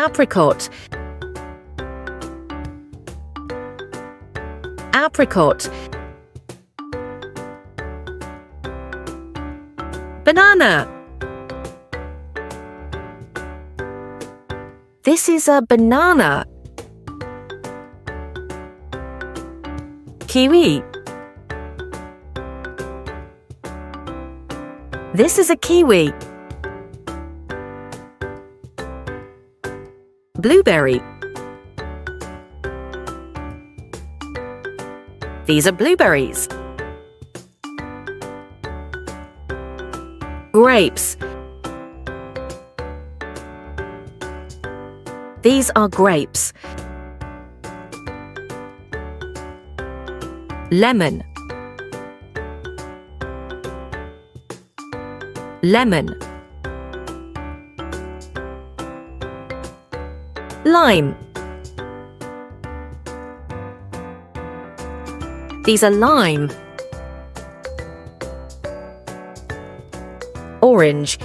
Apricot. Apricot. Banana. This is a banana. Kiwi. This is a kiwi. Blueberry. These are blueberries. Grapes. These are grapes. Lemon. Lemon. Lime. These are lime. Orange.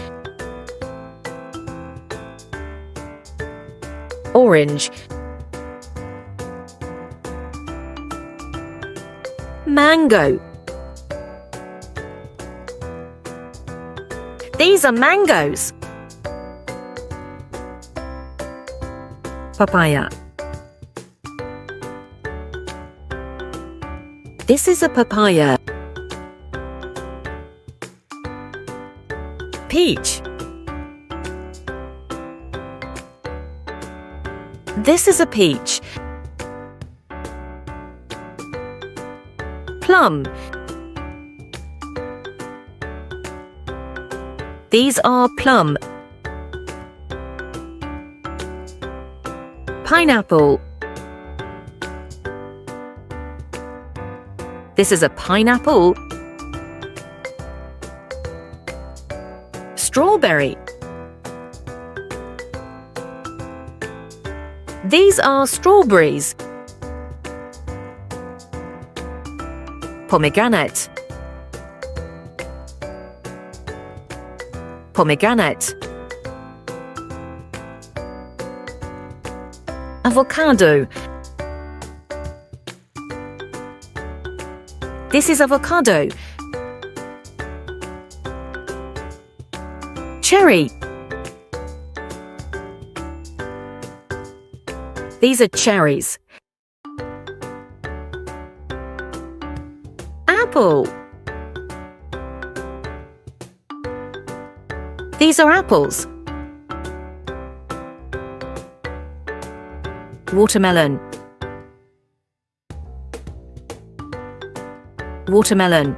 Orange. Mango. These are mangoes. Papaya. This is a papaya. Peach. This is a peach. Plum. These are plum. Pineapple. This is a pineapple. Strawberry. These are strawberries. Pomegranate. Pomegranate. Avocado. This is avocado. Cherry. These are cherries. Apple. These are apples. Watermelon. Watermelon.